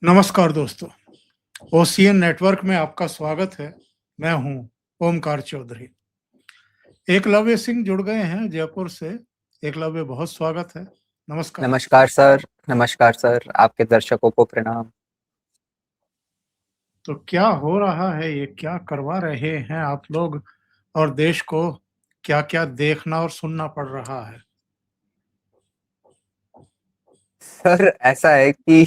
नमस्कार दोस्तों, ocean network में आपका स्वागत है। मैं हूं ओमकार चौधरी। एकलव्य सिंह जुड़ गए हैं जयपुर से। एकलव्य, बहुत स्वागत है। नमस्कार। नमस्कार सर। नमस्कार सर, आपके दर्शकों को प्रणाम। तो क्या हो रहा है, ये क्या करवा रहे हैं आप लोग, और देश को क्या-क्या देखना और सुनना पड़ रहा है? सर ऐसा है कि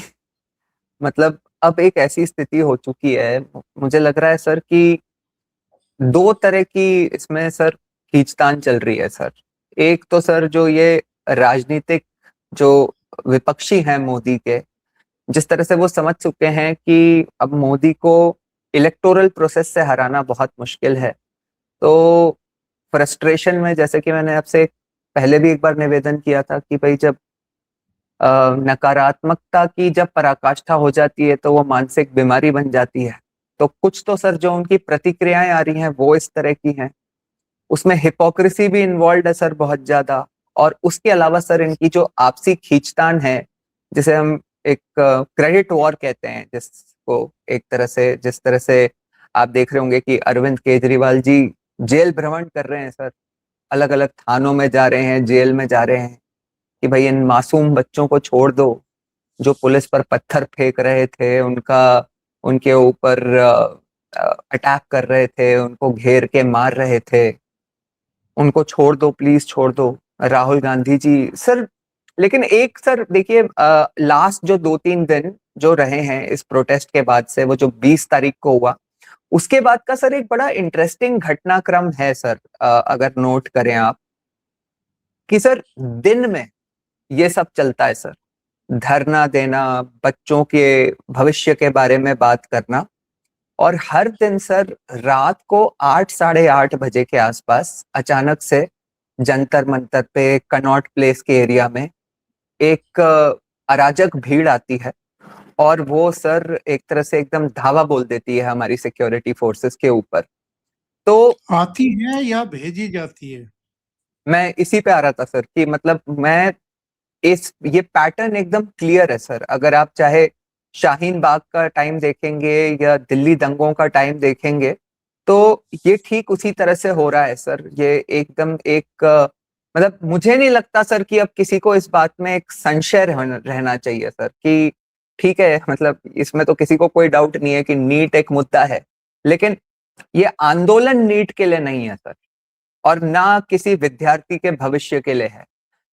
मतलब अब एक ऐसी स्थिति हो चुकी है, मुझे लग रहा है सर कि दो तरह की इसमें सर खींचतान चल रही है सर। एक तो सर जो ये राजनीतिक जो विपक्षी हैं मोदी के, जिस तरह से वो समझ चुके हैं कि अब मोदी को इलेक्टोरल प्रोसेस से हराना बहुत मुश्किल है, तो फ्रस्ट्रेशन में, जैसे कि मैंने आपसे पहले भी एक बार निवेदन किया था कि भाई जब नकारात्मकता की जब पराकाष्ठा हो जाती है तो वो मानसिक बीमारी बन जाती है। तो कुछ तो सर जो उनकी प्रतिक्रियाएं आ रही हैं वो इस तरह की हैं, उसमें हिपोक्रेसी भी इन्वॉल्व है सर बहुत ज्यादा। और उसके अलावा सर इनकी जो आपसी खींचतान है, जिसे हम एक क्रेडिट वॉर कहते हैं, जिसको एक तरह से, जिस तरह से आप देख रहे होंगे कि अरविंद केजरीवाल जी जेल भ्रमण कर रहे हैं सर, अलग अलग थानों में जा रहे हैं, जेल में जा रहे हैं कि भाई इन मासूम बच्चों को छोड़ दो, जो पुलिस पर पत्थर फेंक रहे थे, उनका उनके ऊपर अटैक कर रहे थे, उनको घेर के मार रहे थे, उनको छोड़ दो, प्लीज छोड़ दो। राहुल गांधी जी सर, लेकिन एक सर देखिए, लास्ट जो 2-3 दिन जो रहे हैं इस प्रोटेस्ट के बाद से, वो जो 20 तारीख को हुआ, उसके बाद का सर एक बड़ा इंटरेस्टिंग घटनाक्रम है सर। अगर नोट करें आप कि सर दिन में ये सब चलता है सर, धरना देना, बच्चों के भविष्य के बारे में बात करना, और हर दिन सर रात को 8 साढ़े 8 बजे के आसपास अचानक से जंतर मंतर पे, कनॉट प्लेस के एरिया में एक अराजक भीड़ आती है, और वो सर एक तरह से एकदम धावा बोल देती है हमारी सिक्योरिटी फोर्सेस के ऊपर। तो आती है या भेजी जाती है? मैं इसी पे आ रहा था सर कि मतलब मैं इस ये पैटर्न एकदम क्लियर है सर। अगर आप चाहे शाहीन बाग का टाइम देखेंगे या दिल्ली दंगों का टाइम देखेंगे, तो ये ठीक उसी तरह से हो रहा है सर। ये एकदम एक मतलब मुझे नहीं लगता सर कि अब किसी को इस बात में एक संशय रहना चाहिए सर कि ठीक है, मतलब इसमें तो किसी को कोई डाउट नहीं है कि नीट एक मुद्दा है, लेकिन ये आंदोलन नीट के लिए नहीं है सर, और ना किसी विद्यार्थी के भविष्य के लिए है।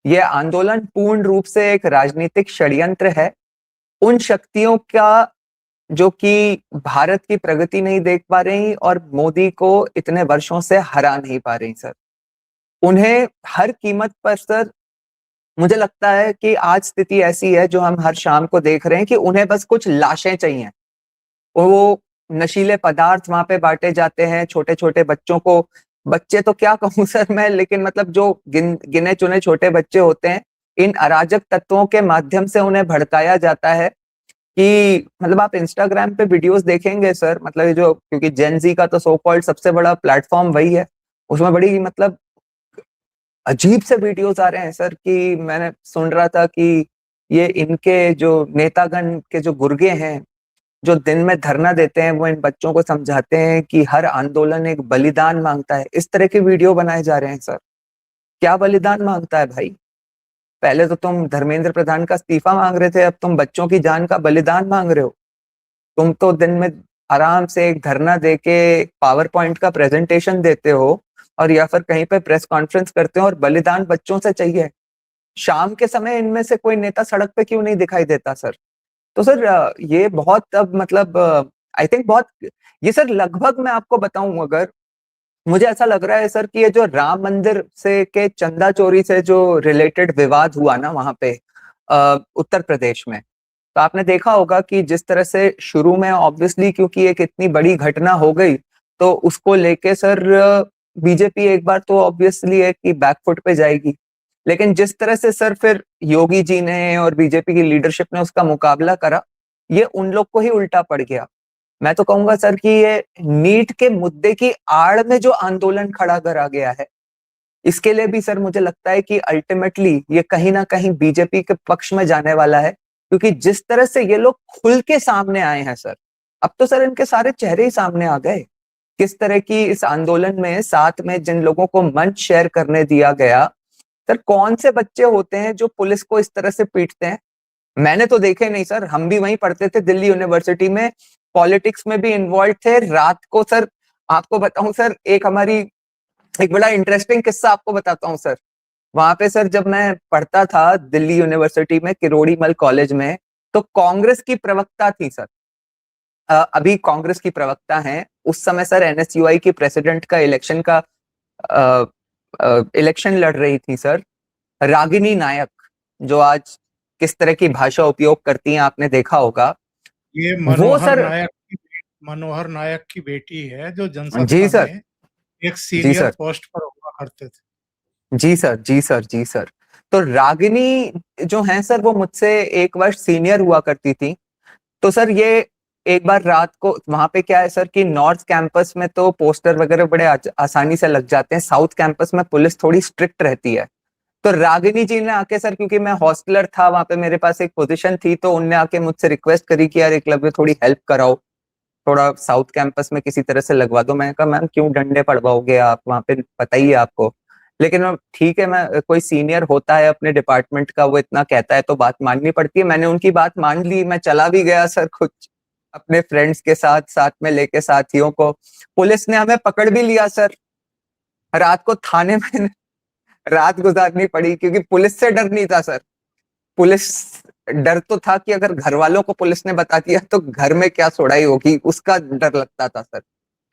यह आंदोलन पूर्ण रूप से एक राजनीतिक षड्यंत्र है उन शक्तियों का जो कि भारत की प्रगति नहीं देख पा रही और मोदी को इतने वर्षों से हरा नहीं पा रही सर। उन्हें हर कीमत पर सर, मुझे लगता है कि आज स्थिति ऐसी है जो हम हर शाम को देख रहे हैं कि उन्हें बस कुछ लाशें चाहिए। वो नशीले पदार्थ वहां पे बांटे जाते हैं छोटे छोटे बच्चों को। बच्चे तो क्या कहूं सर मैं, लेकिन मतलब जो गिने चुने छोटे बच्चे होते हैं, इन अराजक तत्वों के माध्यम से उन्हें भड़काया जाता है कि मतलब आप इंस्टाग्राम पे वीडियोस देखेंगे सर, मतलब ये जो, क्योंकि जेन जी का तो सो कॉल्ड सबसे बड़ा प्लेटफॉर्म वही है, उसमें बड़ी मतलब अजीब से वीडियोस आ रहे हैं सर कि मैंने सुन रहा था कि ये इनके जो नेतागण के जो गुर्गे हैं, जो दिन में धरना देते हैं, वो इन बच्चों को समझाते हैं कि हर आंदोलन एक बलिदान मांगता है। इस तरह के वीडियो बनाए जा रहे हैं सर। क्या बलिदान मांगता है भाई? पहले तो तुम धर्मेंद्र प्रधान का इस्तीफा मांग रहे थे, अब तुम बच्चों की जान का बलिदान मांग रहे हो। तुम तो दिन में आराम से एक धरना देके पावर पॉइंट का प्रेजेंटेशन देते हो, और या फिर कहीं पे प्रेस कॉन्फ्रेंस करते हो, और बलिदान बच्चों से चाहिए। शाम के समय इनमें से कोई नेता सड़क पे क्यों नहीं दिखाई देता सर? तो सर ये बहुत अब मतलब आई थिंक बहुत, ये सर लगभग मैं आपको बताऊं, अगर मुझे ऐसा लग रहा है सर कि ये जो राम मंदिर से के चंदा चोरी से जो रिलेटेड विवाद हुआ ना वहां पे उत्तर प्रदेश में, तो आपने देखा होगा कि जिस तरह से शुरू में ऑब्वियसली क्योंकि एक इतनी बड़ी घटना हो गई, तो उसको लेके सर बीजेपी एक बार तो ऑब्वियसली है कि बैकफुट पे जाएगी। लेकिन जिस तरह से सर फिर योगी जी ने और बीजेपी की लीडरशिप ने उसका मुकाबला करा, ये उन लोग को ही उल्टा पड़ गया। मैं तो कहूंगा सर कि ये नीट के मुद्दे की आड़ में जो आंदोलन खड़ा करा गया है, इसके लिए भी सर मुझे लगता है कि अल्टीमेटली ये कहीं ना कहीं बीजेपी के पक्ष में जाने वाला है, क्योंकि जिस तरह से ये लोग खुल के सामने आए हैं सर, अब तो सर इनके सारे चेहरे ही सामने आ गए। किस तरह की इस आंदोलन में साथ में जिन लोगों को मंच शेयर करने दिया गया, सर कौन से बच्चे होते हैं जो पुलिस को इस तरह से पीटते हैं? मैंने तो देखे नहीं सर, हम भी वहीं पढ़ते थे दिल्ली यूनिवर्सिटी में, पॉलिटिक्स में भी इन्वॉल्व थे। रात को सर, आपको बताऊं सर, एक बड़ा इंटरेस्टिंग किस्सा आपको बताता हूँ सर। वहां पे सर जब मैं पढ़ता था दिल्ली यूनिवर्सिटी में किरोड़ी मल कॉलेज में, तो कांग्रेस की प्रवक्ता थी सर, अभी कांग्रेस की प्रवक्ता हैं, उस समय सर एनएसयूआई की प्रेसिडेंट का इलेक्शन लड़ रही थी सर, रागिनी नायक, जो आज किस तरह की भाषा उपयोग करती हैं आपने देखा होगा। ये वो सर, मनोहर नायक की बेटी है जो जी जनसत्ता सर, में एक जी सीनियर सर, पोस्ट पर हुआ करते थे। जी सर, जी सर, जी सर। तो रागिनी जो है सर, वो मुझसे 1 वर्ष सीनियर हुआ करती थी। तो सर ये एक बार रात को, वहां पे क्या है सर कि नॉर्थ कैंपस में तो पोस्टर वगैरह बड़े आसानी से लग जाते हैं, साउथ कैंपस में पुलिस थोड़ी स्ट्रिक्ट रहती है। तो रागिनी जी ने आके सर, क्योंकि मैं हॉस्टलर था वहां पे, मेरे पास एक पोजीशन थी, तो उनने आके मुझसे रिक्वेस्ट करी कि यार एकलव्य थोड़ी हेल्प कराओ, थोड़ा साउथ कैंपस में किसी तरह से लगवा दो। मैंने कहा मैम क्यों डंडे पड़वाओगे आप, वहां पे पता ही है आपको। लेकिन मैं ठीक है, मैं कोई सीनियर होता है अपने डिपार्टमेंट का, वो इतना कहता है तो बात माननी पड़ती है। मैंने उनकी बात मान ली, मैं चला भी गया सर कुछ अपने फ्रेंड्स के साथ, साथ में लेके साथियों को। पुलिस ने हमें पकड़ भी लिया सर, रात को थाने में रात गुजारनी पड़ी, क्योंकि पुलिस से डर नहीं था सर। पुलिस, डर तो था कि अगर घर वालों को पुलिस ने बता दिया तो घर में क्या सुड़ाई होगी, उसका डर लगता था सर।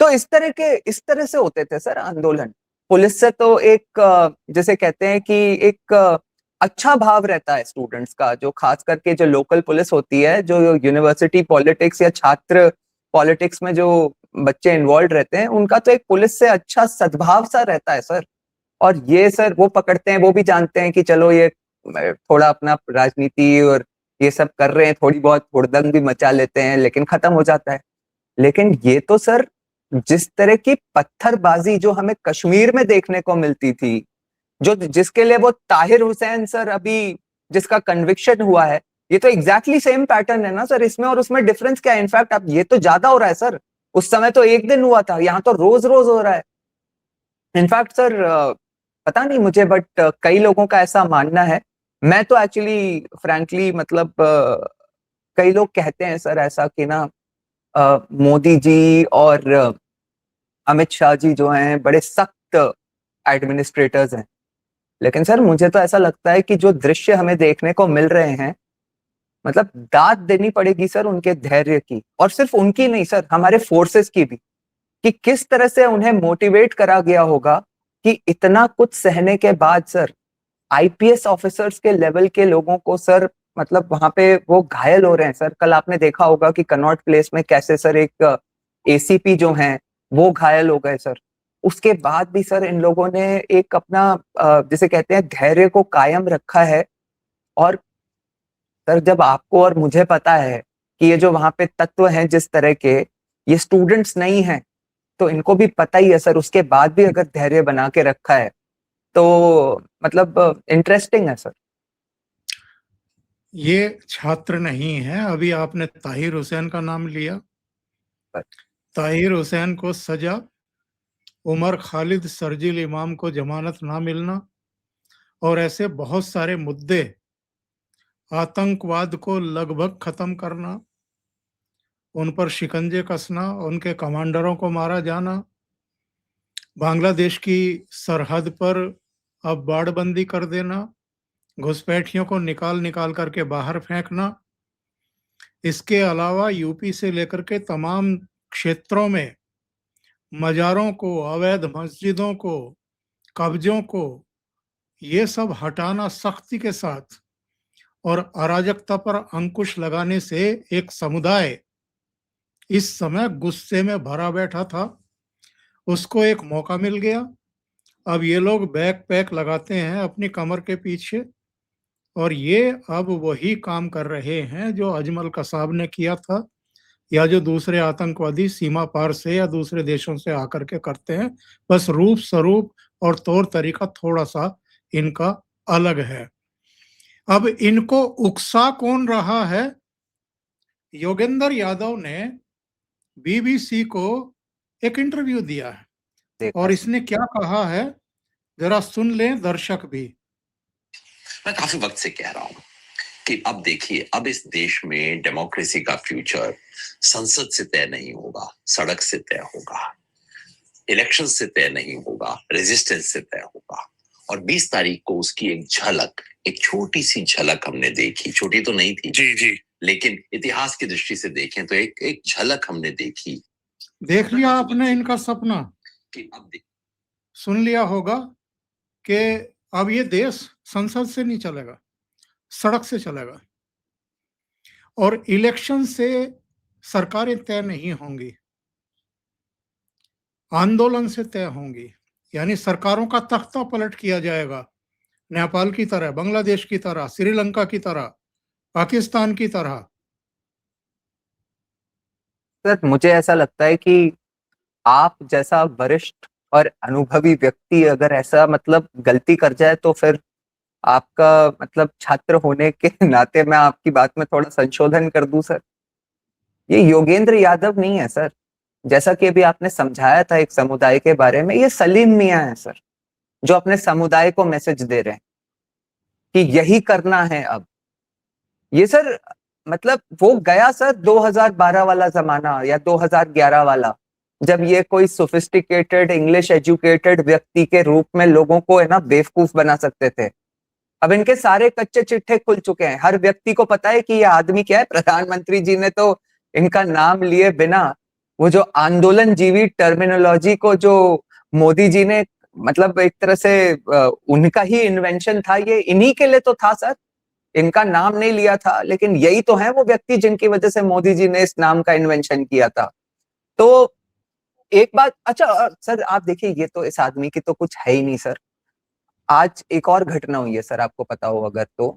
तो इस तरह से होते थे सर आंदोलन। पुलिस से तो एक जैसे कहते हैं कि एक अच्छा भाव रहता है स्टूडेंट्स का, जो खास करके जो लोकल पुलिस होती है, जो यूनिवर्सिटी पॉलिटिक्स या छात्र पॉलिटिक्स में जो बच्चे इन्वॉल्व रहते हैं, उनका तो एक पुलिस से अच्छा सद्भाव सा रहता है सर। और ये सर वो पकड़ते हैं, वो भी जानते हैं कि चलो ये थोड़ा अपना राजनीति और ये सब कर रहे हैं, थोड़ी बहुत हुड़दंग भी मचा लेते हैं, लेकिन खत्म हो जाता है। लेकिन ये तो सर, जिस तरह की पत्थरबाजी जो हमें कश्मीर में देखने को मिलती थी, जो जिसके लिए वो ताहिर हुसैन सर अभी जिसका कन्विक्शन हुआ है, ये तो एग्जैक्टली सेम पैटर्न है ना सर इसमें और उसमें। डिफरेंस क्या है? इनफैक्ट अब ये तो ज्यादा हो रहा है सर, उस समय तो एक दिन हुआ था, यहाँ तो रोज रोज हो रहा है। इनफैक्ट सर पता नहीं मुझे, बट कई लोगों का ऐसा मानना है, मैं तो एक्चुअली फ्रैंकली मतलब कई लोग कहते हैं सर ऐसा कि ना मोदी जी और अमित शाह जी जो हैं बड़े सख्त एडमिनिस्ट्रेटर्स हैं। लेकिन सर मुझे तो ऐसा लगता है कि जो दृश्य हमें देखने को मिल रहे हैं, मतलब दाद देनी पड़ेगी सर उनके धैर्य की, और सिर्फ उनकी नहीं सर, हमारे फोर्सेस की भी, कि किस तरह से उन्हें मोटिवेट करा गया होगा कि इतना कुछ सहने के बाद सर आईपीएस ऑफिसर्स के लेवल के लोगों को सर, मतलब वहां पे वो घायल हो रहे हैं सर। कल आपने देखा होगा कि कनॉट प्लेस में कैसे सर एक एसीपी जो हैं वो घायल हो गए सर। उसके बाद भी सर इन लोगों ने एक अपना जिसे कहते हैं धैर्य को कायम रखा है। और सर जब आपको और मुझे पता है कि ये जो वहां पे तत्व हैं जिस तरह के, ये स्टूडेंट्स नहीं हैं, तो इनको भी पता ही है सर, उसके बाद भी अगर धैर्य बना के रखा है तो मतलब इंटरेस्टिंग है सर। ये छात्र नहीं है। अभी आपने ताहिर हुसैन का नाम लिया। ताहिर हुसैन को सजा, उमर खालिद शर्जील इमाम को जमानत ना मिलना, और ऐसे बहुत सारे मुद्दे, आतंकवाद को लगभग खत्म करना, उन पर शिकंजे कसना, उनके कमांडरों को मारा जाना, बांग्लादेश की सरहद पर अब बाड़बंदी कर देना, घुसपैठियों को निकाल निकाल करके बाहर फेंकना। इसके अलावा यूपी से लेकर के तमाम क्षेत्रों में मजारों को, अवैध मस्जिदों को, कब्जों को, ये सब हटाना सख्ती के साथ, और अराजकता पर अंकुश लगाने से एक समुदाय इस समय गुस्से में भरा बैठा था, उसको एक मौका मिल गया। अब ये लोग बैक पैक लगाते हैं अपनी कमर के पीछे, और ये अब वही काम कर रहे हैं जो अजमल कसाब ने किया था, या जो दूसरे आतंकवादी सीमा पार से या दूसरे देशों से आकर के करते हैं। बस रूप स्वरूप और तौर तरीका थोड़ा सा इनका अलग है। अब इनको उकसा कौन रहा है? योगेंद्र यादव ने बीबीसी को एक इंटरव्यू दिया है देखा और सर। इसने क्या कहा है जरा सुन लें दर्शक भी। मैं काफी वक्त से कह रहा हूं कि अब देखिए, अब इस देश में डेमोक्रेसी का फ्यूचर संसद से तय नहीं होगा, सड़क से तय होगा, इलेक्शन से तय नहीं होगा, रेजिस्टेंस से तय होगा। और 20 तारीख को उसकी एक झलक, एक छोटी सी झलक हमने देखी, छोटी तो नहीं थी जी, लेकिन इतिहास की दृष्टि से देखें तो एक झलक हमने देखी। देख लिया आपने इनका सपना कि अब सुन लिया होगा कि अब ये देश संसद से नहीं चलेगा, सड़क से चलेगा और इलेक्शन से सरकारें तय नहीं होंगी, आंदोलन से तय होंगी। यानी सरकारों का तख्ता पलट किया जाएगा, नेपाल की तरह, बांग्लादेश की तरह, श्रीलंका की तरह, पाकिस्तान की तरह। सर मुझे ऐसा लगता है कि आप जैसा वरिष्ठ और अनुभवी व्यक्ति अगर ऐसा मतलब गलती कर जाए तो फिर आपका मतलब छात्र होने के नाते मैं आपकी बात में थोड़ा संशोधन कर दूं सर। ये योगेंद्र यादव नहीं है सर, जैसा कि अभी आपने समझाया था एक समुदाय के बारे में, ये सलीम मियां है सर, जो अपने समुदाय को मैसेज दे रहे हैं कि यही करना है अब। ये सर मतलब वो गया सर 2012 वाला जमाना या 2011 वाला, जब ये कोई सोफिस्टिकेटेड इंग्लिश एजुकेटेड व्यक्ति के रूप में लोगों को है ना बेवकूफ बना सकते थे। अब इनके सारे कच्चे चिट्ठे खुल चुके हैं, हर व्यक्ति को पता है कि ये आदमी क्या है। प्रधानमंत्री जी ने तो इनका नाम लिए बिना वो जो आंदोलन जीवी टर्मिनोलॉजी को जो मोदी जी ने मतलब एक तरह से उनका ही इन्वेंशन था, ये इन्हीं के लिए तो था सर, इनका नाम नहीं लिया था, लेकिन यही तो है वो व्यक्ति जिनकी वजह से मोदी जी ने इस नाम का इन्वेंशन किया था। तो एक बात अच्छा सर, आप देखिए ये तो इस आदमी की तो कुछ है ही नहीं सर। आज एक और घटना हुई है सर, आपको पता हो अगर तो,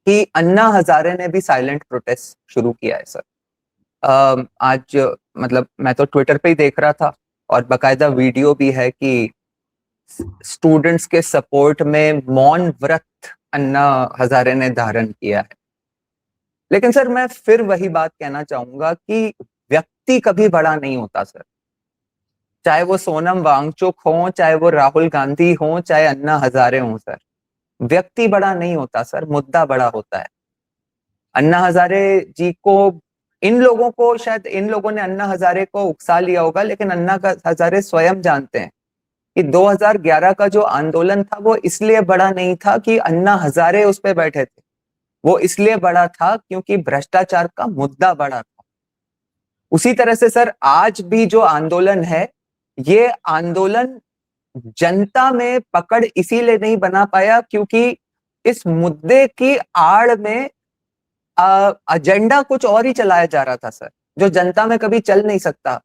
कि अन्ना हजारे ने भी साइलेंट प्रोटेस्ट शुरू किया है सर। आज मतलब मैं तो ट्विटर पे ही देख रहा था और बकायदा वीडियो भी है कि स्टूडेंट्स के सपोर्ट में मौन व्रत अन्ना हजारे ने धारण किया है। लेकिन सर मैं फिर वही बात कहना चाहूंगा कि व्यक्ति कभी बड़ा नहीं होता सर, चाहे वो सोनम वांगचुक हो, चाहे वो राहुल गांधी हो, चाहे अन्ना हजारे हो सर, व्यक्ति बड़ा नहीं होता सर, मुद्दा बड़ा होता है। अन्ना हजारे जी को, इन लोगों को शायद इन लोगों ने अन्ना हजारे को उकसा लिया होगा, लेकिन अन्ना हजारे स्वयं जानते हैं कि 2011 का जो आंदोलन था वो इसलिए बड़ा नहीं था कि अन्ना हजारे उस पर बैठे थे, वो इसलिए बड़ा था क्योंकि भ्रष्टाचार का मुद्दा बड़ा था। उसी तरह से सर आज भी जो आंदोलन है, ये आंदोलन जनता में पकड़ इसीलिए नहीं बना पाया क्योंकि इस मुद्दे की आड़ में एजेंडा कुछ और ही चलाया जा रहा था सर, जो जनता में कभी चल नहीं सकता।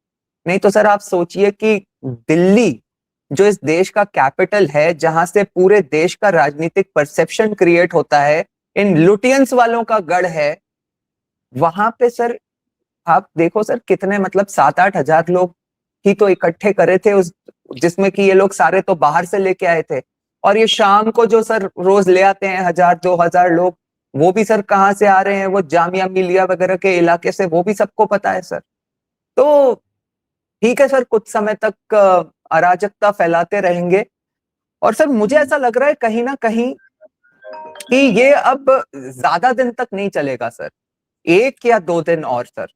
नहीं तो सर आप सोचिए कि दिल्ली जो इस देश का कैपिटल है, जहां से पूरे देश का राजनीतिक परसेप्शन क्रिएट होता है, इन लुटियंस वालों का गढ़ है, वहां पे सर आप देखो सर कितने मतलब 7-8 हजार लोग ही तो इकट्ठे करे थे उस, जिसमें कि ये लोग सारे तो बाहर से लेके आए थे। और ये शाम को जो सर रोज ले आते हैं 1000-2000 लोग, वो भी सर कहाँ से आ रहे हैं, वो जामिया मिलिया वगैरह के इलाके से, वो भी सबको पता है सर। तो ठीक है सर, कुछ समय तक अराजकता फैलाते रहेंगे। और सर मुझे ऐसा लग रहा है कहीं ना कहीं कि ये अब ज्यादा दिन तक नहीं चलेगा सर, 1 या 2 दिन और सर।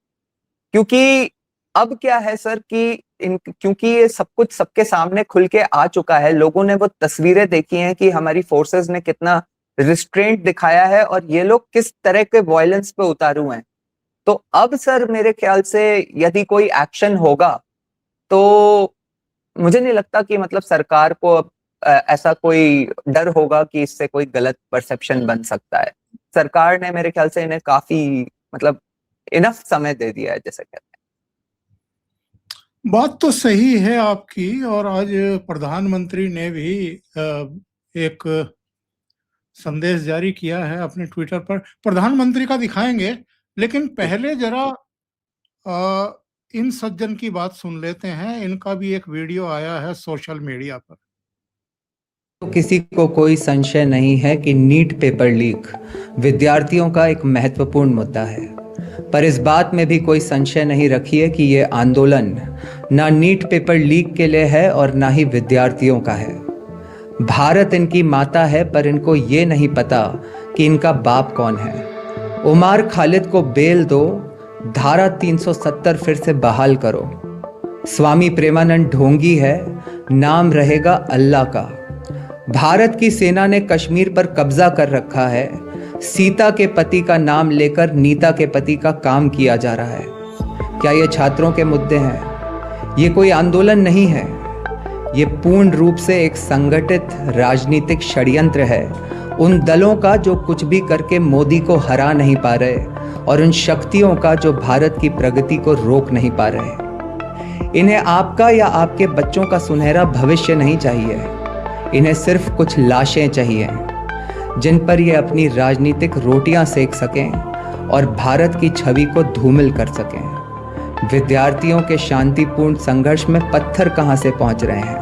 क्योंकि अब क्या है सर कि क्योंकि ये सब कुछ सबके सामने खुल के आ चुका है, लोगों ने वो तस्वीरें देखी हैं कि हमारी फोर्सेस ने कितना रिस्ट्रेंट दिखाया है और ये लोग किस तरह के वायलेंस पे उतारू हैं। तो अब सर मेरे ख्याल से यदि कोई एक्शन होगा तो मुझे नहीं लगता कि मतलब सरकार को अब ऐसा कोई डर होगा कि इससे कोई गलत परसेप्शन बन सकता है। सरकार ने मेरे ख्याल से इन्हें काफी मतलब इनफ समय दे दिया है, जैसे कहते हैं। बात तो सही है आपकी। और आज प्रधानमंत्री ने भी एक संदेश जारी किया है अपने ट्विटर पर, प्रधानमंत्री का दिखाएंगे, लेकिन पहले जरा इन सज्जन की बात सुन लेते हैं। इनका भी एक वीडियो आया है सोशल मीडिया पर। किसी को कोई संशय नहीं है कि नीट पेपर लीक विद्यार्थियों का एक महत्वपूर्ण मुद्दा है, पर इस बात में भी कोई संशय नहीं रखिए कि ये आंदोलन ना नीट पेपर लीक के लिए है और ना ही विद्यार्थियों का है। भारत इनकी माता है, पर इनको ये नहीं पता कि इनका बाप कौन है। उमर खालिद को बेल दो, धारा 370 फिर से बहाल करो। स्वामी प्रेमानंद ढोंगी है, नाम रहेगा अल्लाह का। भारत की सेना ने कश्मीर पर कब्जा कर रखा है, सीता के पति का नाम लेकर नीता के पति का काम किया जा रहा है। क्या ये छात्रों के मुद्दे हैं? ये कोई आंदोलन नहीं है, ये पूर्ण रूप से एक संगठित राजनीतिक षड्यंत्र है उन दलों का जो कुछ भी करके मोदी को हरा नहीं पा रहे और उन शक्तियों का जो भारत की प्रगति को रोक नहीं पा रहे। इन्हें आपका या आपके बच्चों का सुनहरा भविष्य नहीं चाहिए, इन्हें सिर्फ कुछ लाशें चाहिए जिन पर ये अपनी राजनीतिक रोटियां सेक सकें और भारत की छवि को धूमिल कर सकें। विद्यार्थियों के शांतिपूर्ण संघर्ष में पत्थर कहां से पहुंच रहे हैं?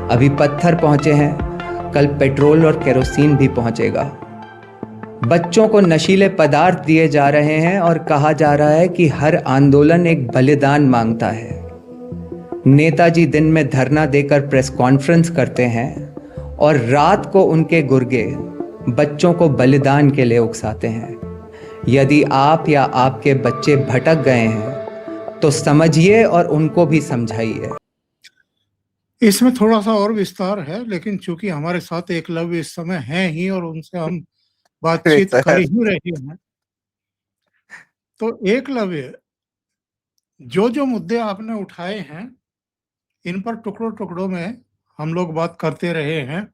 अभी पत्थर पहुंचे हैं, कल पेट्रोल और केरोसिन भी पहुंचेगा। बच्चों को नशीले पदार्थ दिए जा रहे हैं और कहा जा रहा है कि हर आंदोलन एक बलिदान मांगता है। नेताजी दिन में धरना देकर प्रेस कॉन्फ्रेंस करते हैं और रात को उनके गुर्गे बच्चों को बलिदान के लिए उकसाते हैं। यदि आप या आपके बच्चे भटक गए हैं तो समझिए और उनको भी समझाइए। इसमें थोड़ा सा और विस्तार है, लेकिन चूंकि हमारे साथ एकलव्य इस समय हैं ही और उनसे हम बातचीत कर ही रहे हैं, तो एकलव्य जो मुद्दे आपने उठाए हैं इन पर टुकड़ों टुकड़ों में हम लोग बात करते रहे हैं,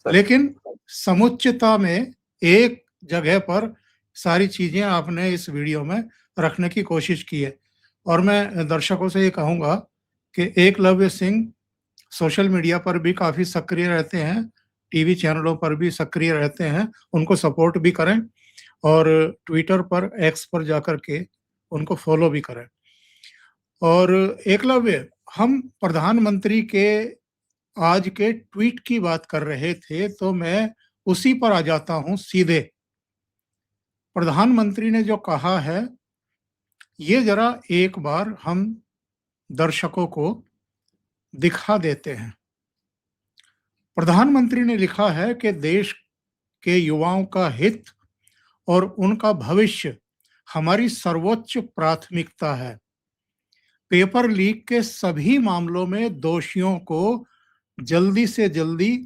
लेकिन समुच्चता में एक जगह पर सारी चीजें आपने इस वीडियो में रखने की कोशिश की है। और मैं दर्शकों से ये कहूंगा कि एकलव्य सिंह सोशल मीडिया पर भी काफी सक्रिय रहते हैं, टीवी चैनलों पर भी सक्रिय रहते हैं, उनको सपोर्ट भी करें और ट्विटर पर, एक्स पर जाकर के उनको फॉलो भी करें। और एकलव्य, हम प्रधानमंत्री के आज के ट्वीट की बात कर रहे थे, तो मैं उसी पर आ जाता हूं सीधे। प्रधानमंत्री ने जो कहा है ये जरा एक बार हम दर्शकों को दिखा देते हैं। प्रधानमंत्री ने लिखा है कि देश के युवाओं का हित और उनका भविष्य हमारी सर्वोच्च प्राथमिकता है। पेपर लीक के सभी मामलों में दोषियों को जल्दी से जल्दी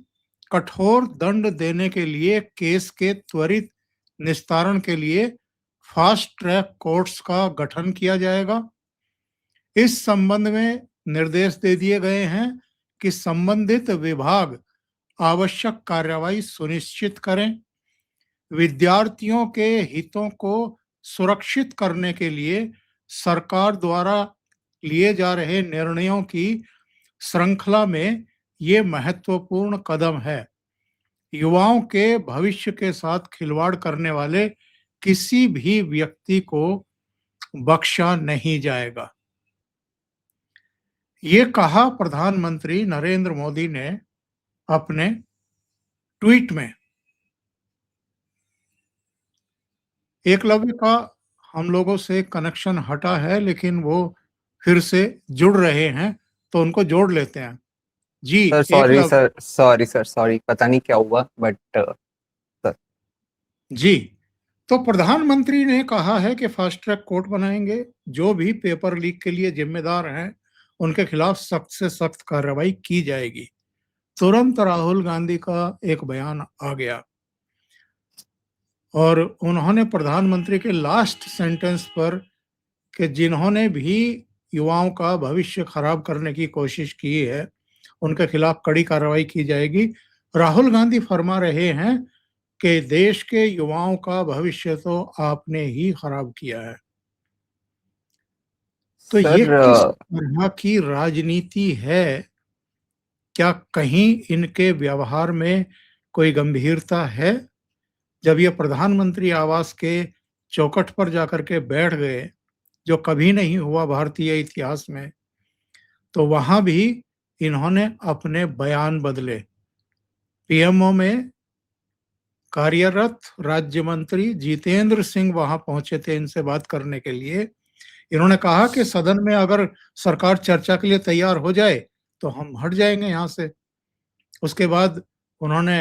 कठोर दंड देने के लिए केस के त्वरित निस्तारण के लिए फास्ट ट्रैक कोर्ट्स का गठन किया जाएगा। इस संबंध में निर्देश दे दिए गए हैं कि संबंधित विभाग आवश्यक कार्रवाई सुनिश्चित करें। विद्यार्थियों के हितों को सुरक्षित करने के लिए सरकार द्वारा लिए जा रहे निर्णयों की श्रृंखला में ये महत्वपूर्ण कदम है। युवाओं के भविष्य के साथ खिलवाड़ करने वाले किसी भी व्यक्ति को बख्शा नहीं जाएगा। ये कहा प्रधानमंत्री नरेंद्र मोदी ने अपने ट्वीट में। एकलव्य का हम लोगों से कनेक्शन हटा है, लेकिन वो फिर से जुड़ रहे हैं, तो उनको जोड़ लेते हैं। जी सॉरी पता नहीं क्या हुआ, बट सर जी, तो प्रधानमंत्री ने कहा है कि फास्ट ट्रैक कोर्ट बनाएंगे, जो भी पेपर लीक के लिए जिम्मेदार हैं उनके खिलाफ सख्त से सख्त कार्रवाई की जाएगी। तुरंत राहुल गांधी का एक बयान आ गया और उन्होंने प्रधानमंत्री के लास्ट सेंटेंस पर कि जिन्होंने भी युवाओं का भविष्य खराब करने की कोशिश की है उनके खिलाफ कड़ी कार्रवाई की जाएगी। राहुल गांधी फरमा रहे हैं कि देश के युवाओं का भविष्य तो आपने ही खराब किया है। तो ये किस तरह की राजनीति है? क्या कहीं इनके व्यवहार में कोई गंभीरता है? जब ये प्रधानमंत्री आवास के चौखट पर जाकर के बैठ गए, जो कभी नहीं हुआ भारतीय इतिहास में, तो वहां भी इन्होंने अपने बयान बदले। पीएमओ में कार्यरत राज्य मंत्री जितेंद्र सिंह वहां पहुंचे थे इनसे बात करने के लिए। इन्होंने कहा कि सदन में अगर सरकार चर्चा के लिए तैयार हो जाए तो हम हट जाएंगे यहाँ से। उसके बाद उन्होंने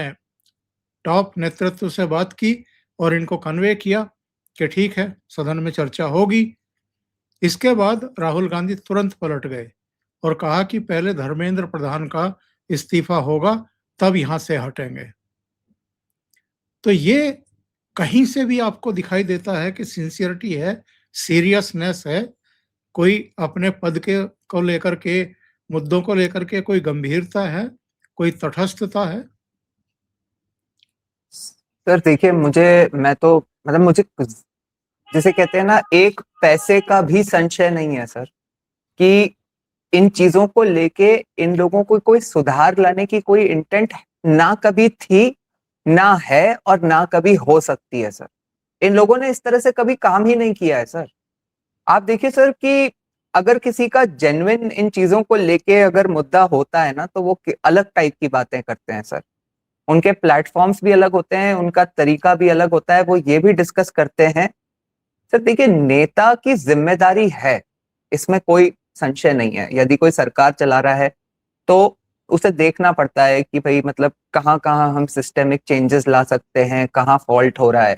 टॉप नेतृत्व से बात की और इनको कन्वे किया कि ठीक है, सदन में चर्चा होगी। इसके बाद राहुल गांधी तुरंत पलट गए और कहा कि पहले धर्मेंद्र प्रधान का इस्तीफा होगा, तब यहां से हटेंगे। तो ये कहीं से भी आपको दिखाई देता है कि सिंसियरिटी है, सीरियसनेस है, कोई अपने पद के को लेकर के, मुद्दों को लेकर के कोई गंभीरता है, कोई तटस्थता है। सर देखिए, मैं तो मतलब मुझे जिसे कहते हैं ना, एक पैसे का भी संशय नहीं है सर कि इन चीजों को लेके इन लोगों को कोई सुधार लाने की कोई इंटेंट ना कभी थी, ना है और ना कभी हो सकती है सर। इन लोगों ने इस तरह से कभी काम ही नहीं किया है सर। आप देखिए सर कि अगर किसी का जेन्युइन इन चीजों को लेके अगर मुद्दा होता है ना, तो वो अलग टाइप की बातें करते हैं सर। उनके प्लेटफॉर्म्स भी अलग होते हैं, उनका तरीका भी अलग होता है, वो ये भी डिस्कस करते हैं। सर देखिए, नेता की जिम्मेदारी है, इसमें कोई संशय नहीं है। यदि कोई सरकार चला रहा है तो उसे देखना पड़ता है कि भाई मतलब कहाँ कहाँ हम सिस्टेमिक चेंजेस ला सकते हैं, कहाँ फॉल्ट हो रहा है।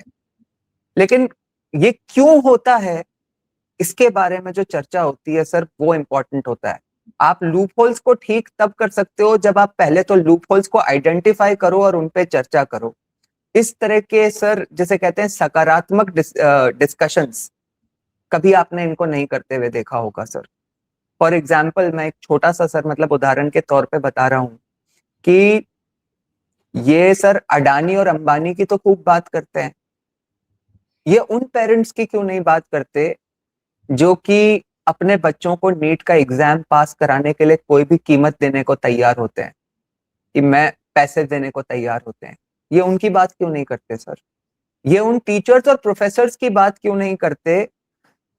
लेकिन ये क्यों होता है, इसके बारे में जो चर्चा होती है सर, वो इंपॉर्टेंट होता है। आप लूप होल्स को ठीक तब कर सकते हो जब आप पहले तो लूप होल्स को आइडेंटिफाई करो और उनपे चर्चा करो। इस तरह के सर, जिसे कहते हैं सकारात्मक डिस्कशंस, कभी आपने इनको नहीं करते हुए देखा होगा सर। फॉर एग्जाम्पल, मैं एक छोटा सा सर मतलब उदाहरण के तौर पे बता रहा हूं कि ये सर अडानी और अंबानी की तो खूब बात करते हैं, ये उन पेरेंट्स की क्यों नहीं बात करते जो कि अपने बच्चों को नीट का एग्जाम पास कराने के लिए कोई भी कीमत देने को तैयार होते हैं, कि मैं पैसे देने को तैयार होते हैं। ये उनकी बात क्यों नहीं करते सर? ये उन टीचर्स और प्रोफेसर्स की बात क्यों नहीं करते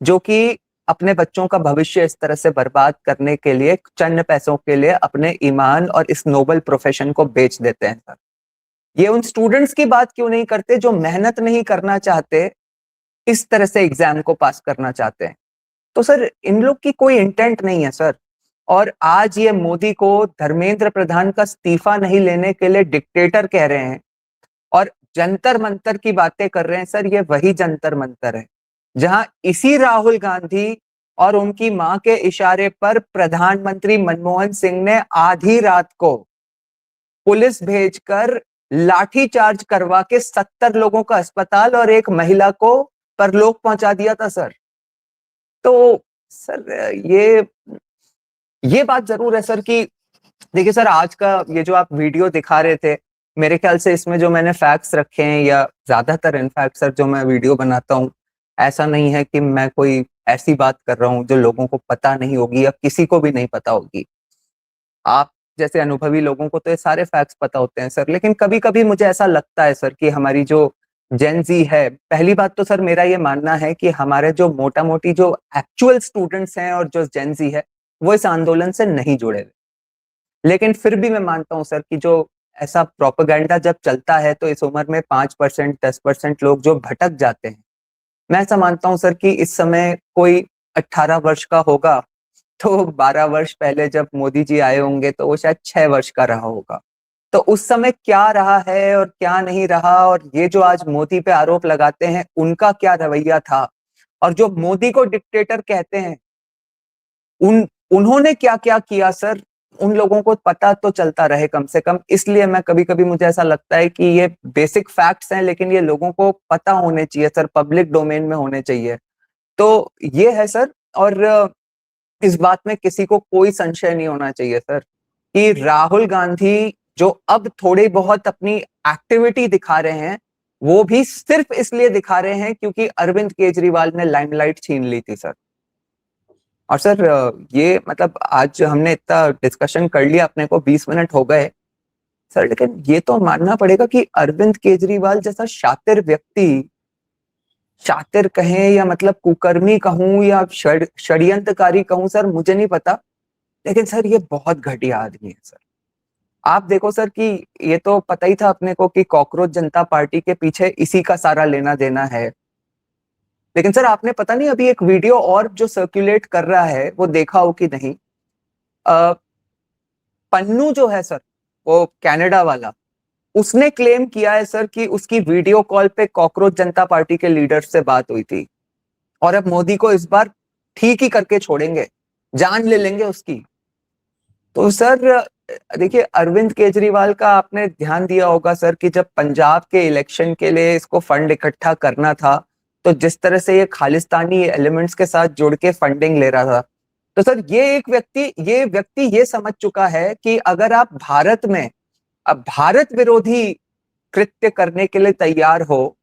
जो कि अपने बच्चों का भविष्य इस तरह से बर्बाद करने के लिए, चंद पैसों के लिए अपने ईमान और इस नोबल प्रोफेशन को बेच देते हैं सर? ये उन स्टूडेंट्स की बात क्यों नहीं करते जो मेहनत नहीं करना चाहते, इस तरह से एग्जाम को पास करना चाहते हैं? तो सर इन लोग की कोई इंटेंट नहीं है सर। और आज ये मोदी को धर्मेंद्र प्रधान का इस्तीफा नहीं लेने के लिए डिक्टेटर कह रहे हैं और जंतर मंतर की बातें कर रहे हैं सर। ये वही जंतर मंतर है जहां इसी राहुल गांधी और उनकी मां के इशारे पर प्रधानमंत्री मनमोहन सिंह ने आधी रात को पुलिस भेजकर लाठी चार्ज करवा के 70 लोगों का अस्पताल और एक महिला को परलोक पहुंचा दिया था सर। तो सर ये बात जरूर है सर कि देखिए सर, आज का ये जो आप वीडियो दिखा रहे थे, मेरे ख्याल से इसमें जो मैंने फैक्ट्स रखे हैं, या ज्यादातर इनफैक्ट सर जो मैं वीडियो बनाता हूँ, ऐसा नहीं है कि मैं कोई ऐसी बात कर रहा हूँ जो लोगों को पता नहीं होगी या किसी को भी नहीं पता होगी। आप जैसे अनुभवी लोगों को तो ये सारे फैक्ट्स पता होते हैं सर। लेकिन कभी कभी मुझे ऐसा लगता है सर कि हमारी जो जेन जी है, पहली बात तो सर मेरा ये मानना है कि हमारे जो मोटा मोटी जो एक्चुअल स्टूडेंट्स हैं और जो जेन जी है, वो इस आंदोलन से नहीं जुड़े हुए। लेकिन फिर भी मैं मानता हूं सर कि जो ऐसा प्रोपेगेंडा जब चलता है तो इस उम्र में 5% 10% लोग जो भटक जाते हैं, मैं ऐसा मानता हूं सर कि इस समय कोई 18 वर्ष का होगा तो 12 वर्ष पहले जब मोदी जी आए होंगे तो वो शायद 6 वर्ष का रहा होगा। तो उस समय क्या रहा है और क्या नहीं रहा, और ये जो आज मोदी पे आरोप लगाते हैं उनका क्या रवैया था, और जो मोदी को डिक्टेटर कहते हैं उन्होंने क्या क्या किया सर, उन लोगों को पता तो चलता रहे कम से कम। इसलिए मैं कभी कभी मुझे ऐसा लगता है कि ये बेसिक फैक्ट्स हैं, लेकिन ये लोगों को पता होने चाहिए सर, पब्लिक डोमेन में होने चाहिए। तो ये है सर। और इस बात में किसी को कोई संशय नहीं होना चाहिए सर कि राहुल गांधी जो अब थोड़ी बहुत अपनी एक्टिविटी दिखा रहे हैं, वो भी सिर्फ इसलिए दिखा रहे हैं क्योंकि अरविंद केजरीवाल ने लाइमलाइट छीन ली थी सर। और सर ये मतलब आज हमने इतना डिस्कशन कर लिया, अपने को 20 मिनट हो गए सर, लेकिन ये तो मानना पड़ेगा कि अरविंद केजरीवाल जैसा शातिर व्यक्ति, शातिर कहें या मतलब कुकर्मी कहूं या षड्यंत्रकारी कहूं सर, मुझे नहीं पता, लेकिन सर ये बहुत घटिया आदमी है सर। आप देखो सर कि ये तो पता ही था अपने को कि कॉकरोच जनता पार्टी के पीछे इसी का सारा लेना देना है। लेकिन सर आपने पता नहीं अभी एक वीडियो और जो सर्कुलेट कर रहा है वो देखा हो कि नहीं। अ, पन्नू जो है सर, वो कनाडा वाला, उसने क्लेम किया है सर कि उसकी वीडियो कॉल पे कॉकरोच जनता पार्टी के लीडर से बात हुई थी और अब मोदी को इस बार ठीक ही करके छोड़ेंगे, जान ले लेंगे उसकी। तो सर देखिए, अरविंद केजरीवाल का आपने ध्यान दिया होगा सर कि जब पंजाब के इलेक्शन के लिए इसको फंड इकट्ठा करना था तो जिस तरह से ये खालिस्तानी एलिमेंट्स के साथ जुड़ के फंडिंग ले रहा था। तो सर ये व्यक्ति ये समझ चुका है कि अगर आप भारत में अब भारत विरोधी कृत्य करने के लिए तैयार हो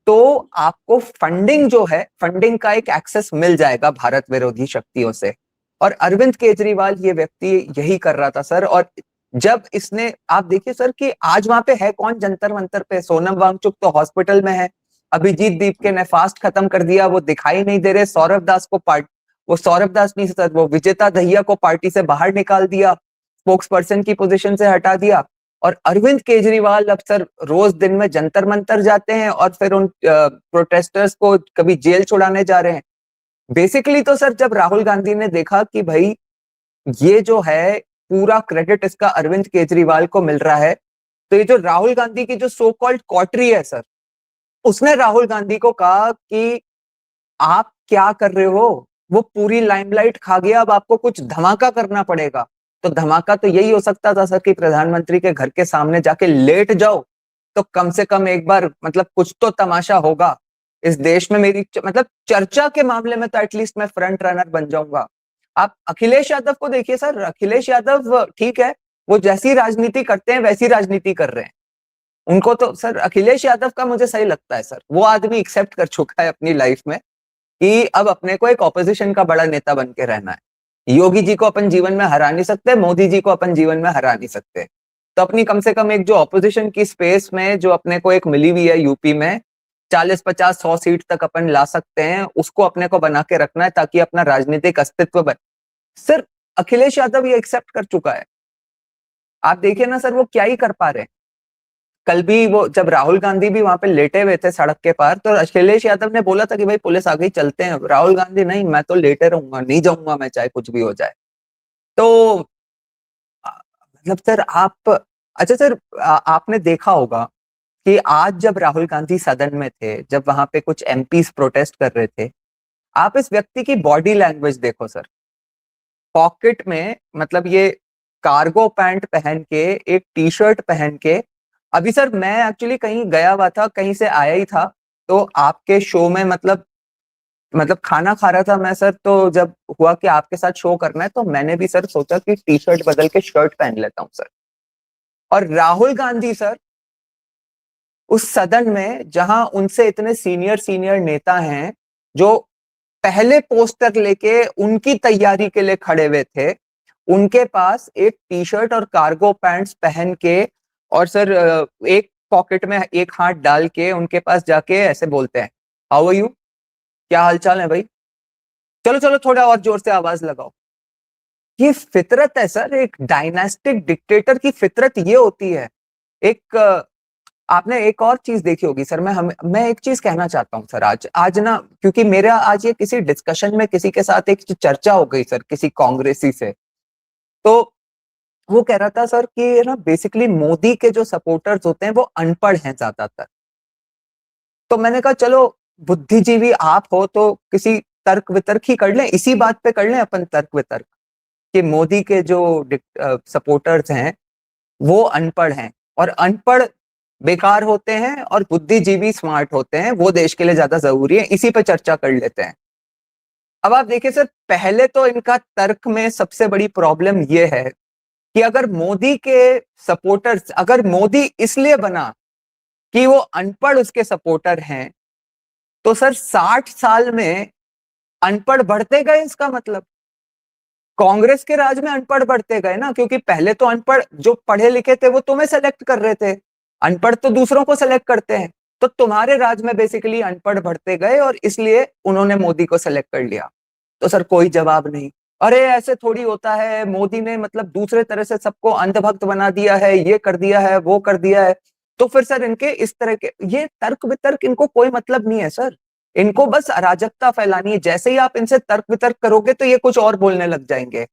तो आपको फंडिंग जो है, फंडिंग का एक एक्सेस मिल जाएगा भारत विरोधी शक्तियों से। और अरविंद केजरीवाल ये व्यक्ति यही कर रहा था सर। और जब इसने, आप देखिए सर कि आज वहां पे है कौन जंतर मंतर पे, सोनम वांगचुक तो हॉस्पिटल में है, अभिजीत दीपके ने फास्ट खत्म कर दिया, वो दिखाई नहीं दे रहे, सौरभ दास को वो सौरभ दास नहीं सर, वो विजेता दहिया को पार्टी से बाहर निकाल दिया, स्पोक्स पर्सन की पोजीशन से हटा दिया। और अरविंद केजरीवाल अब सर रोज दिन में जंतर मंतर जाते हैं और फिर उन प्रोटेस्टर्स को कभी जेल छुड़ाने जा रहे हैं। बेसिकली तो सर जब राहुल गांधी ने देखा कि भाई ये जो है पूरा क्रेडिट इसका अरविंद केजरीवाल को मिल रहा है, तो ये जो राहुल गांधी की जो सो कॉल्ड कॉटरी है सर, उसने राहुल गांधी को कहा कि आप क्या कर रहे हो, वो पूरी लाइमलाइट खा गया, अब आपको कुछ धमाका करना पड़ेगा। तो धमाका तो यही हो सकता था सर कि प्रधानमंत्री के घर के सामने जाके लेट जाओ, तो कम से कम एक बार मतलब कुछ तो तमाशा होगा इस देश में। मेरी मतलब चर्चा के मामले में तो एटलीस्ट मैं फ्रंट रनर बन जाऊंगा। आप अखिलेश यादव को देखिए सर, अखिलेश यादव ठीक है, वो जैसी राजनीति करते हैं वैसी राजनीति कर रहे हैं। उनको तो सर अखिलेश यादव का मुझे सही लगता है सर, वो आदमी एक्सेप्ट कर चुका है अपनी लाइफ में कि अब अपने को एक ऑपोजिशन का बड़ा नेता बन के रहना है। योगी जी को अपन जीवन में हरा नहीं सकते, मोदी जी को अपन जीवन में हरा नहीं सकते, तो अपनी कम से कम एक जो ऑपोजिशन की स्पेस में जो अपने को एक मिली हुई है यूपी में 40-50-100 सीट तक अपन ला सकते हैं, उसको अपने को बना के रखना है ताकि अपना राजनीतिक अस्तित्व बने। सर अखिलेश यादव ये एक्सेप्ट कर चुका है। आप देखिए ना सर वो क्या ही कर पा रहे हैं। कल भी वो जब राहुल गांधी भी वहां पे लेटे हुए थे सड़क के पार, तो अखिलेश यादव ने बोला था कि भाई पुलिस आ गई चलते हैं, राहुल गांधी नहीं, मैं तो लेटे रहूंगा, नहीं जाऊंगा मैं, चाहे कुछ भी हो जाए। तो मतलब सर आप, अच्छा सर आपने देखा होगा कि आज जब राहुल गांधी सदन में थे, जब वहां पे कुछ एमपीस प्रोटेस्ट कर रहे थे, आप इस व्यक्ति की बॉडी लैंग्वेज देखो सर। पॉकेट में मतलब ये कार्गो पैंट पहन के, एक टी शर्ट पहन के, अभी सर मैं एक्चुअली कहीं गया हुआ था, कहीं से आया ही था, तो आपके शो में मतलब खाना खा रहा था मैं सर, तो जब हुआ कि आपके साथ शो करना है तो मैंने भी सर सोचा कि टी शर्ट बदल के शर्ट पहन लेता हूँ सर। और राहुल गांधी सर उस सदन में जहां उनसे इतने सीनियर सीनियर नेता हैं जो पहले पोस्टर लेके उनकी तैयारी के लिए खड़े हुए थे, उनके पास एक टी शर्ट और कार्गो पैंट्स पहन के और सर एक पॉकेट में एक हाथ डाल के उनके पास जाके ऐसे बोलते हैं, हाउ आर यू, क्या हालचाल है भाई, चलो चलो थोड़ा और जोर से आवाज लगाओ। ये फितरत है सर, एक डायनास्टिक डिक्टेटर की फितरत ये होती है। एक आपने एक और चीज देखी होगी सर, मैं एक चीज कहना चाहता हूँ सर, आज आज ना, क्योंकि मेरा आज ये किसी डिस्कशन में किसी के साथ एक चर्चा हो गई सर किसी कांग्रेसी से, तो वो कह रहा था सर कि ना बेसिकली मोदी के जो सपोर्टर्स होते हैं वो अनपढ़ हैं ज्यादातर। तो मैंने कहा चलो बुद्धिजीवी आप हो तो किसी तर्क वितर्क ही कर लें, इसी बात पे कर लें अपन तर्क वितर्क, कि मोदी के जो सपोर्टर्स हैं वो अनपढ़ हैं, और अनपढ़ बेकार होते हैं और बुद्धिजीवी स्मार्ट होते हैं, वो देश के लिए ज्यादा जरूरी है, इसी पे चर्चा कर लेते हैं। अब आप देखिए सर, पहले तो इनका तर्क में सबसे बड़ी प्रॉब्लम ये है कि अगर मोदी के सपोर्टर्स, अगर मोदी इसलिए बना कि वो अनपढ़ उसके सपोर्टर हैं, तो सर 60 साल में अनपढ़ बढ़ते गए, इसका मतलब कांग्रेस के राज में अनपढ़ बढ़ते गए ना, क्योंकि पहले तो अनपढ़ जो पढ़े लिखे थे वो तुम्हें सेलेक्ट कर रहे थे, अनपढ़ तो दूसरों को सेलेक्ट करते हैं, तो तुम्हारे राज में बेसिकली अनपढ़ बढ़ते गए और इसलिए उन्होंने मोदी को सेलेक्ट कर लिया। तो सर कोई जवाब नहीं। अरे ऐसे थोड़ी होता है, मोदी ने मतलब दूसरे तरह से सबको अंधभक्त बना दिया है, ये कर दिया है, वो कर दिया है। तो फिर सर इनके इस तरह के ये तर्क वितर्क इनको कोई मतलब नहीं है सर, इनको बस अराजकता फैलानी है। जैसे ही आप इनसे तर्क वितर्क करोगे तो ये कुछ और बोलने लग जाएंगे।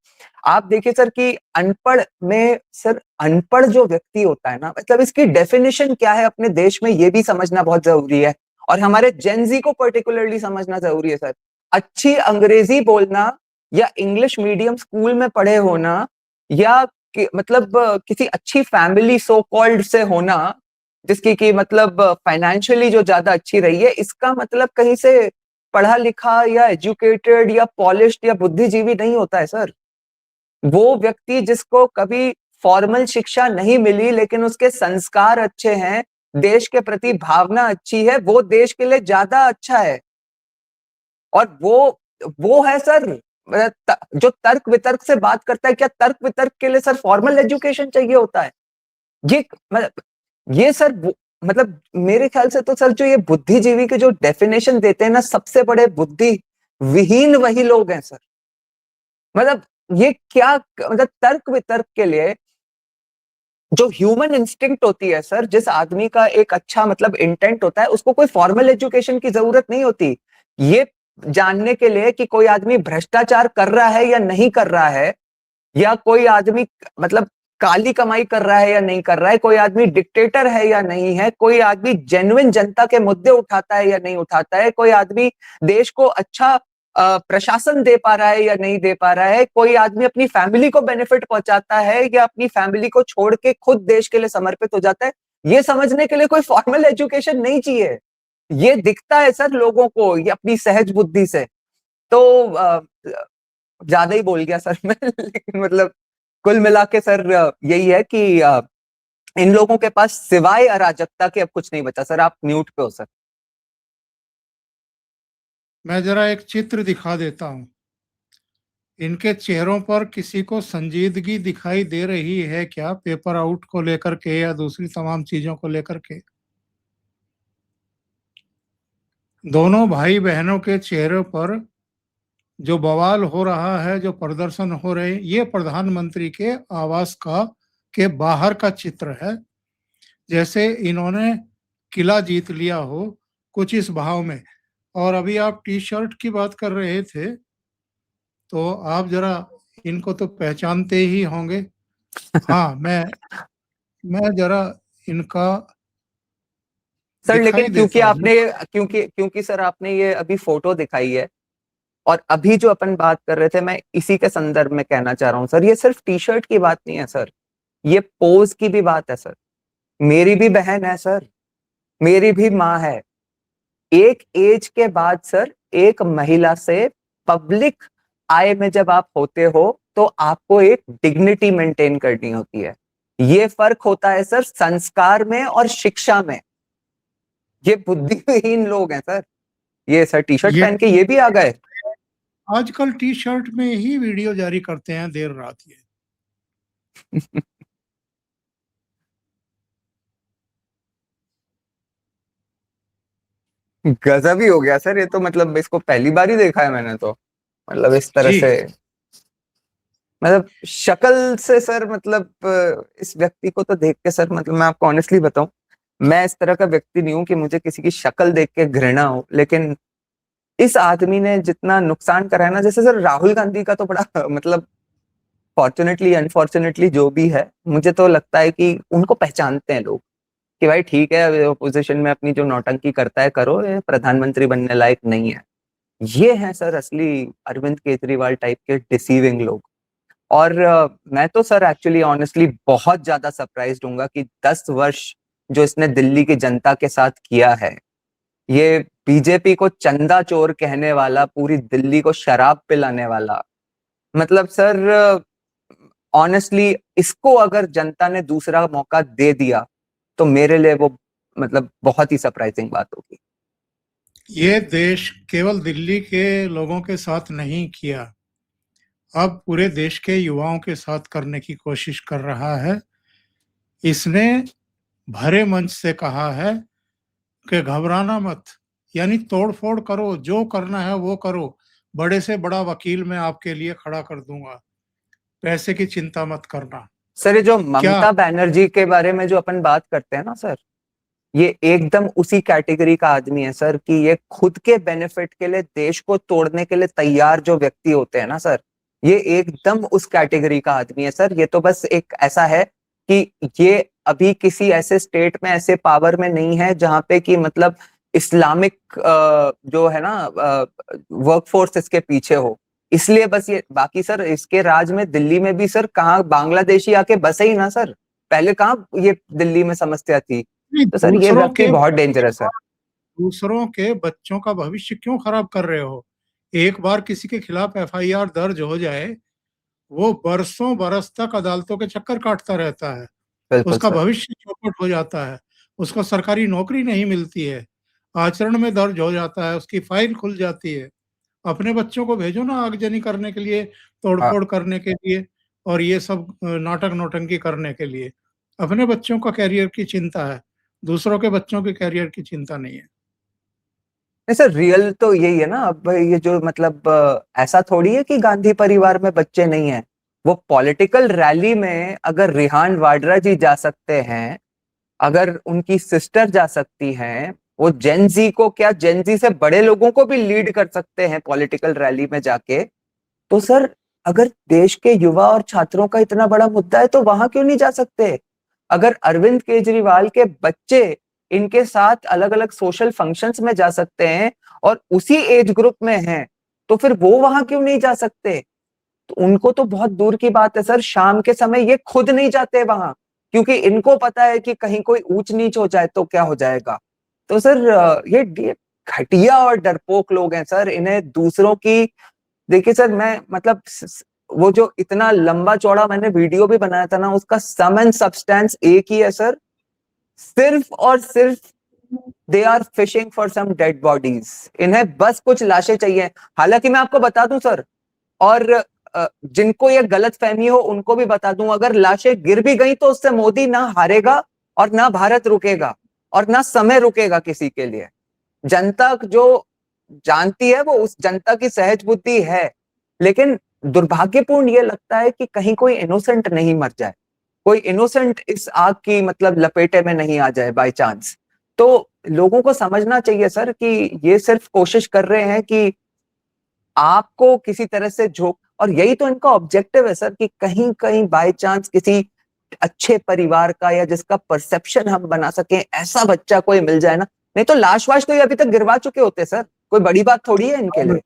आप देखिए सर कि अनपढ़ में सर, अनपढ़ जो व्यक्ति होता है ना, मतलब इसकी डेफिनेशन क्या है अपने देश में ये भी समझना बहुत जरूरी है, और हमारे जेनजी को पर्टिकुलरली समझना जरूरी है सर। अच्छी अंग्रेजी बोलना या इंग्लिश मीडियम स्कूल में पढ़े होना या मतलब किसी अच्छी फैमिली सो कॉल्ड से होना जिसकी की मतलब फाइनेंशियली जो ज्यादा अच्छी रही है, इसका मतलब कहीं से पढ़ा लिखा या एजुकेटेड या पॉलिश्ड या बुद्धिजीवी नहीं होता है सर। वो व्यक्ति जिसको कभी फॉर्मल शिक्षा नहीं मिली लेकिन उसके संस्कार अच्छे हैं, देश के प्रति भावना अच्छी है, वो देश के लिए ज्यादा अच्छा है। और वो है सर जो तर्क वितर्क से बात करता है। क्या तर्क वितर्क के लिए सर फॉर्मल एजुकेशन चाहिए होता है? ये मतलब ये सर मतलब मेरे ख्याल से तो सर जो ये बुद्धिजीवी के जो डेफिनेशन देते हैं ना, सबसे बड़े बुद्धि विहीन वही लोग हैं सर। मतलब ये क्या, मतलब तर्क वितर्क के लिए जो ह्यूमन इंस्टिंक्ट होती है सर, जिस आदमी का एक अच्छा मतलब इंटेंट होता है, उसको कोई फॉर्मल एजुकेशन की जरूरत नहीं होती। ये जानने के लिए कि कोई आदमी भ्रष्टाचार कर रहा है या नहीं कर रहा है, या कोई आदमी मतलब काली कमाई कर रहा है या नहीं कर रहा है, कोई आदमी डिक्टेटर है या नहीं है, कोई आदमी जेन्युइन जनता के मुद्दे उठाता है या नहीं उठाता है, कोई आदमी देश को अच्छा प्रशासन दे पा रहा है या नहीं दे पा रहा है, कोई आदमी अपनी फैमिली को बेनिफिट पहुंचाता है या अपनी फैमिली को छोड़ के खुद देश के लिए समर्पित हो जाता है, ये समझने के लिए कोई फॉर्मल एजुकेशन नहीं चाहिए। ये दिखता है सर लोगों को, ये अपनी सहज बुद्धि से। तो ज्यादा ही बोल गया सर मैं लेकिन मतलब कुल मिला के सर यही है कि इन लोगों के पास सिवाय अराजकता के अब कुछ नहीं बचा सर। आप म्यूट पे हो सर। मैं जरा एक चित्र दिखा देता हूं। इनके चेहरों पर किसी को संजीदगी दिखाई दे रही है क्या, पेपर आउट को लेकर के या दूसरी तमाम चीजों को लेकर के? दोनों भाई बहनों के चेहरे पर जो बवाल हो रहा है, जो प्रदर्शन हो रहे हैं, ये प्रधानमंत्री के आवास के बाहर का चित्र है। जैसे इन्होंने किला जीत लिया हो, कुछ इस भाव में। और अभी आप टी शर्ट की बात कर रहे थे, तो आप जरा इनको तो पहचानते ही होंगे। हाँ, मैं जरा इनका सर दिखाई लेकिन देता हूँ। क्योंकि सर आपने ये अभी फोटो दिखाई है, और अभी जो अपन बात कर रहे थे, मैं इसी के संदर्भ में कहना चाह रहा हूँ सर, ये सिर्फ टी शर्ट की बात नहीं है सर, ये पोज की भी बात है सर। मेरी भी बहन है सर, मेरी भी माँ है। एक एज के बाद सर एक महिला से पब्लिक आई में जब आप होते हो तो आपको एक डिग्निटी मेंटेन करनी होती है। ये फर्क होता है सर संस्कार में और शिक्षा में। ये बुद्धिहीन लोग हैं सर, ये सर टी शर्ट ये पहन के ये भी आ गए। आजकल टी शर्ट में ही वीडियो जारी करते हैं देर रात ये। गजब ही हो गया सर ये तो, मतलब इसको पहली बार ही देखा है मैंने तो, मतलब इस तरह जी, से, मतलब शक्ल से सर, मतलब इस व्यक्ति को तो देख के सर, मतलब मैं आपको ऑनेस्टली बताऊं, मैं इस तरह का व्यक्ति नहीं हूं कि मुझे किसी की शक्ल देख के घृणा हो, लेकिन इस आदमी ने जितना नुकसान करा है ना, जैसे सर राहुल गांधी का तो बड़ा मतलब फॉर्चुनेटली अनफॉर्चुनेटली जो भी है, मुझे तो लगता है कि उनको पहचानते हैं लोग कि भाई ठीक है, ओपोजिशन में अपनी जो नौटंकी करता है करो, ये प्रधानमंत्री बनने लायक नहीं है। ये है सर असली अरविंद केजरीवाल टाइप के डिसीविंग लोग। और मैं तो सर एक्चुअली ऑनेस्टली बहुत ज्यादा सरप्राइज्ड हूँगा कि 10 वर्ष जो इसने दिल्ली की जनता के साथ किया है, ये बीजेपी को चंदा चोर कहने वाला, पूरी दिल्ली को शराब पिलाने वाला, मतलब सर ऑनेस्टली इसको अगर जनता ने दूसरा मौका दे दिया तो मेरे लिए वो मतलब बहुत ही सरप्राइजिंग बात होगी। ये देश केवल दिल्ली के लोगों के साथ नहीं किया, अब पूरे देश के युवाओं के साथ करने की कोशिश कर रहा है। इसने भरे मंच से कहा है कि घबराना मत, यानी तोड़फोड़ करो, जो करना है वो करो, बड़े से बड़ा वकील मैं आपके लिए खड़ा कर दूंगा, पैसे की चिंता मत करना। सर ये जो ममता बनर्जी के बारे में जो अपन बात करते हैं ना सर, ये एकदम उसी कैटेगरी का आदमी है सर कि ये खुद के बेनिफिट के लिए देश को तोड़ने के लिए तैयार जो व्यक्ति होते हैं ना सर, ये एकदम उस कैटेगरी का आदमी है सर। ये तो बस एक ऐसा है कि ये अभी किसी ऐसे स्टेट में, ऐसे पावर में नहीं है जहां पे कि मतलब इस्लामिक जो है ना वर्कफोर्स इसके पीछे हो, इसलिए बस ये। बाकी सर इसके राज में दिल्ली में भी सर कहाँ बांग्लादेशी आके बसे ही ना सर, पहले कहाँ ये दिल्ली में समस्या थी। तो सर ये व्यक्ति बहुत डेंजरस है। दूसरों के बच्चों का भविष्य क्यों खराब कर रहे हो? एक बार किसी के खिलाफ एफआईआर दर्ज हो जाए, वो बरसों बरस तक अदालतों के चक्कर काटता रहता है, उसका भविष्य चौपट हो जाता है, उसको सरकारी नौकरी नहीं मिलती है, आचरण में दर्ज हो जाता है, उसकी फाइल खुल जाती है। अपने बच्चों को भेजो ना आगजनी करने के लिए, तोड़फोड़ करने के लिए और ये सब नाटक नौटंकी करने के लिए। अपने बच्चों का कैरियर की चिंता है, दूसरों के बच्चों के कैरियर की चिंता नहीं है। नहीं सर, रियल तो यही है ना। अब ये जो मतलब ऐसा थोड़ी है कि गांधी परिवार में बच्चे नहीं है। वो पॉलिटिकल रैली में अगर रिहान वाड्रा जी जा सकते हैं, अगर उनकी सिस्टर जा सकती हैं, वो जेनजी को क्या, जेनजी से बड़े लोगों को भी लीड कर सकते हैं पॉलिटिकल रैली में जाके, तो सर अगर देश के युवा और छात्रों का इतना बड़ा मुद्दा है तो वहां क्यों नहीं जा सकते? अगर अरविंद केजरीवाल के बच्चे इनके साथ अलग अलग सोशल फंक्शंस में जा सकते हैं और उसी एज ग्रुप में हैं, तो फिर वो वहां क्यों नहीं जा सकते? तो उनको तो बहुत दूर की बात है सर, शाम के समय ये खुद नहीं जाते वहां, क्योंकि इनको पता है कि कहीं कोई ऊंच नीच हो जाए तो क्या हो जाएगा। तो सर ये घटिया और डरपोक लोग हैं सर। इन्हें दूसरों की, देखिए सर मैं मतलब वो जो इतना लंबा चौड़ा मैंने वीडियो भी बनाया था ना, उसका सम एंड सब्सटेंस एक ही है सर, सिर्फ और सिर्फ they are fishing for some dead bodies. इन्हें बस कुछ लाशें चाहिए। हालांकि मैं आपको बता दूं सर, और जिनको ये गलत फहमी हो उनको भी बता दूं, अगर लाशें गिर भी गई तो उससे मोदी ना हारेगा और ना भारत रुकेगा और ना समय रुकेगा किसी के लिए। जनता जो जानती है वो उस जनता की सहज बुद्धि है, लेकिन दुर्भाग्यपूर्ण ये लगता है कि कहीं कोई इनोसेंट नहीं मर जाए, कोई इनोसेंट इस आग की मतलब लपेटे में नहीं आ जाए बाय चांस। तो लोगों को समझना चाहिए सर कि ये सिर्फ कोशिश कर रहे हैं कि आपको किसी तरह से झोंक, और यही तो इनका ऑब्जेक्टिव है सर कि कहीं कहीं बाय चांस किसी अच्छे परिवार का या जिसका परसेप्शन हम बना सके ऐसा बच्चा कोई मिल जाए ना। नहीं तो लाश वाश तो ये अभी तक गिरवा चुके होते सर, कोई बड़ी बात थोड़ी है इनके लिए।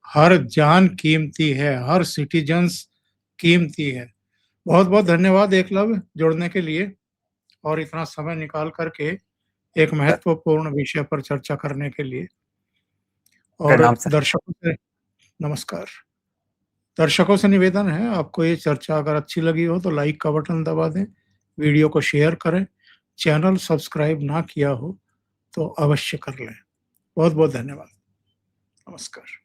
हर जान कीमती है, हर सिटीजन्स कीमती है। बहुत बहुत धन्यवाद एकलव्य जुड़ने के लिए और इतना समय निकाल करके एक महत्वपूर्ण विषय पर चर्चा करने के लिए। और दर्शकों से नमस्कार। दर्शकों से निवेदन है, आपको ये चर्चा अगर अच्छी लगी हो तो लाइक का बटन दबा दें, वीडियो को शेयर करें, चैनल सब्सक्राइब ना किया हो तो अवश्य कर लें। बहुत बहुत धन्यवाद। नमस्कार।